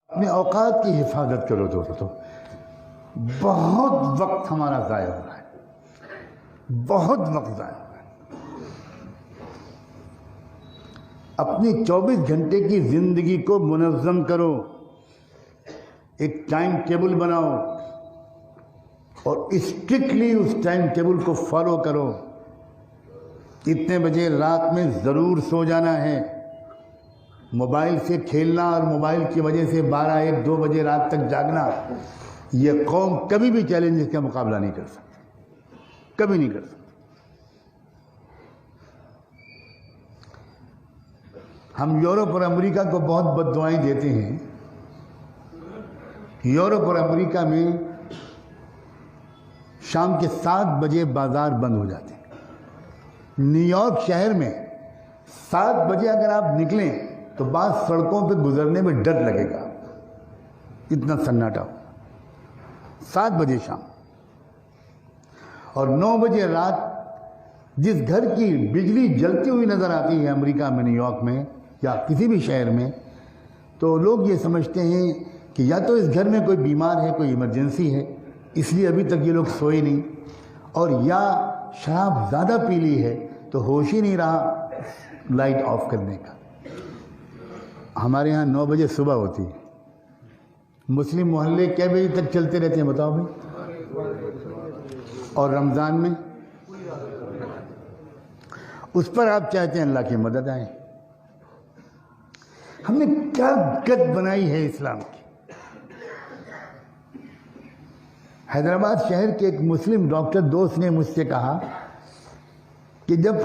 اپنے اوقات کی حفاظت کرو دوستو. بہت وقت ہمارا ضائع ہو رہا ہے، بہت وقت ضائع ہو رہا ہے. اپنی 24 گھنٹے کی زندگی کو منظم کرو، ایک ٹائم ٹیبل بناؤ اور اسٹرکٹلی اس ٹائم ٹیبل کو فالو کرو. اتنے بجے رات میں ضرور سو جانا ہے. موبائل سے کھیلنا اور موبائل کی وجہ سے 12، 1، 2 بجے رات تک جاگنا، یہ قوم کبھی بھی چیلنجز کا مقابلہ نہیں کر سکتی، کبھی نہیں کر سکتی. ہم یورپ اور امریکہ کو بہت بد دعائیں دیتے ہیں. یورپ اور امریکہ میں شام کے 7 بجے بازار بند ہو جاتے ہیں. نیو یارک شہر میں 7 بجے اگر آپ نکلیں تو بعض سڑکوں پہ گزرنے میں ڈر لگے گا، اتنا سناٹا ہو. 7 بجے شام اور 9 بجے رات جس گھر کی بجلی جلتی ہوئی نظر آتی ہے امریکہ میں، نیو یارک میں یا کسی بھی شہر میں، تو لوگ یہ سمجھتے ہیں کہ یا تو اس گھر میں کوئی بیمار ہے، کوئی ایمرجنسی ہے، اس لیے ابھی تک یہ لوگ سوئے نہیں، اور یا شراب زیادہ پی لی ہے تو ہوش ہی نہیں رہا لائٹ آف کرنے کا. ہمارے ہاں 9 بجے صبح ہوتی ہے. مسلم محلے کئے بجے تک چلتے رہتے ہیں بتاؤ بھائی؟ اور رمضان میں اس پر آپ چاہتے ہیں اللہ کی مدد آئے. ہم نے کیا گت بنائی ہے اسلام کی. حیدرآباد شہر کے ایک مسلم ڈاکٹر دوست نے مجھ سے کہا کہ جب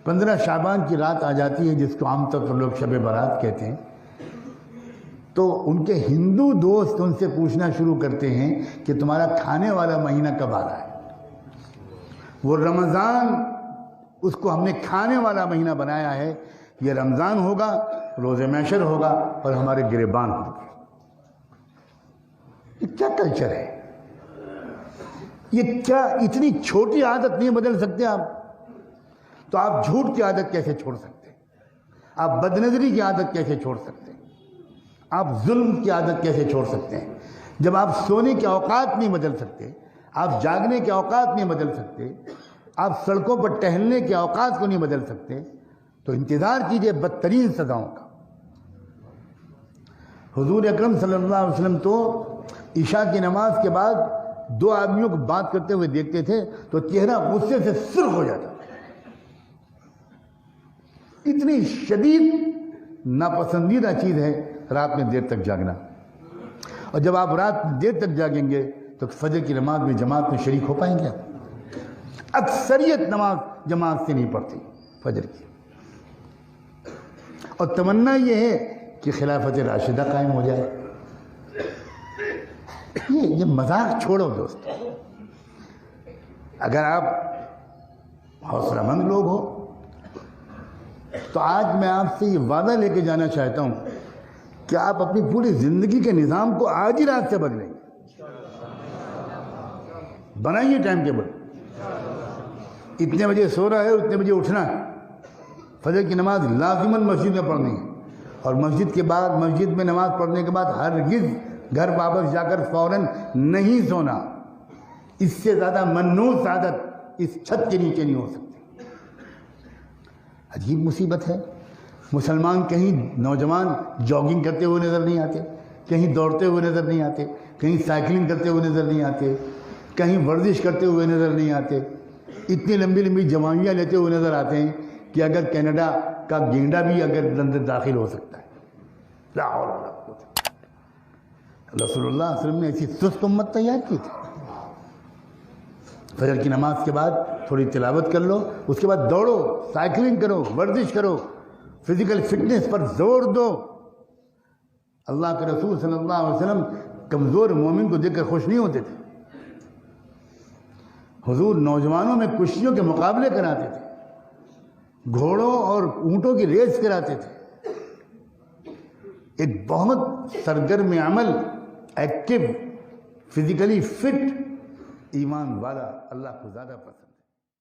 15 شعبان کی رات آ جاتی ہے، جس کو عام طور پر لوگ شب برات کہتے ہیں، تو ان کے ہندو دوست ان سے پوچھنا شروع کرتے ہیں کہ تمہارا کھانے والا مہینہ کب آ رہا ہے. وہ رمضان، اس کو ہم نے کھانے والا مہینہ بنایا ہے. یہ رمضان ہوگا، روزے محشر ہوگا اور ہمارے گریبان ہوں گے. یہ کیا کلچر ہے؟ یہ کیا اتنی چھوٹی عادت نہیں بدل سکتے آپ؟ تو آپ جھوٹ کی عادت کیسے چھوڑ سکتے ہیں؟ آپ بدنظری کی عادت کیسے چھوڑ سکتے ہیں؟ آپ ظلم کی عادت کیسے چھوڑ سکتے ہیں؟ جب آپ سونے کے اوقات نہیں بدل سکتے، آپ جاگنے کے اوقات نہیں بدل سکتے، آپ سڑکوں پر ٹہلنے کے اوقات کو نہیں بدل سکتے، تو انتظار کیجئے بدترین سزاؤں کا. حضور اکرم صلی اللہ علیہ وسلم تو عشاء کی نماز کے بعد 2 آدمیوں کو بات کرتے ہوئے دیکھتے تھے تو چہرہ غصے سے سرخ ہو جاتا. اتنی شدید ناپسندیدہ چیز ہے رات میں دیر تک جاگنا. اور جب آپ رات میں دیر تک جاگیں گے تو فجر کی نماز میں جماعت میں شریک ہو پائیں گے آپ؟ اکثریت نماز جماعت سے نہیں پڑھتی فجر کی. اور تمنا یہ ہے کہ خلافت راشدہ قائم ہو جائے. یہ مذاق چھوڑو دوستو. اگر آپ حوصلہ مند لوگ ہو تو آج میں آپ سے یہ وعدہ لے کے جانا چاہتا ہوں کہ آپ اپنی پوری زندگی کے نظام کو آج ہی رات سے بدلیں گے. بنائیے ٹائم ٹیبل. اتنے بجے سو رہا ہے اور اتنے بجے اٹھنا ہے. فجر کی نماز لازماً مسجد میں پڑھنی ہے، اور مسجد میں نماز پڑھنے کے بعد ہرگز گھر واپس جا کر فوراً نہیں سونا. اس سے زیادہ منحوس عادت اس چھت کے نیچے نہیں ہو سکتی. عجیب مصیبت ہے. مسلمان کہیں نوجوان جاگنگ کرتے ہوئے نظر نہیں آتے، کہیں دوڑتے ہوئے نظر نہیں آتے، کہیں سائیکلنگ کرتے ہوئے نظر نہیں آتے، کہیں ورزش کرتے ہوئے نظر نہیں آتے. اتنی لمبی لمبی جوانیاں لیتے ہوئے نظر آتے ہیں کہ اگر کینیڈا کا گینڈا بھی اگر اندر داخل ہو سکتا ہے. لا حول ولا قوت. رسول اللہ صلی اللہ علیہ وسلم نے ایسی سست امت تیار کی تھی. فجر کی نماز کے بعد تھوڑی تلاوت کر لو، اس کے بعد دوڑو، سائیکلنگ کرو، ورزش کرو، فزیکل فٹنس پر زور دو. اللہ کے رسول صلی اللہ علیہ وسلم کمزور مومن کو دیکھ کر خوش نہیں ہوتے تھے. حضور نوجوانوں میں کشتیوں کے مقابلے کراتے تھے، گھوڑوں اور اونٹوں کی ریس کراتے تھے. ایک بہت سرگرم عمل، ایکٹیو، فزیکلی فٹ ایمان والا اللہ کو زیادہ پسند ہے.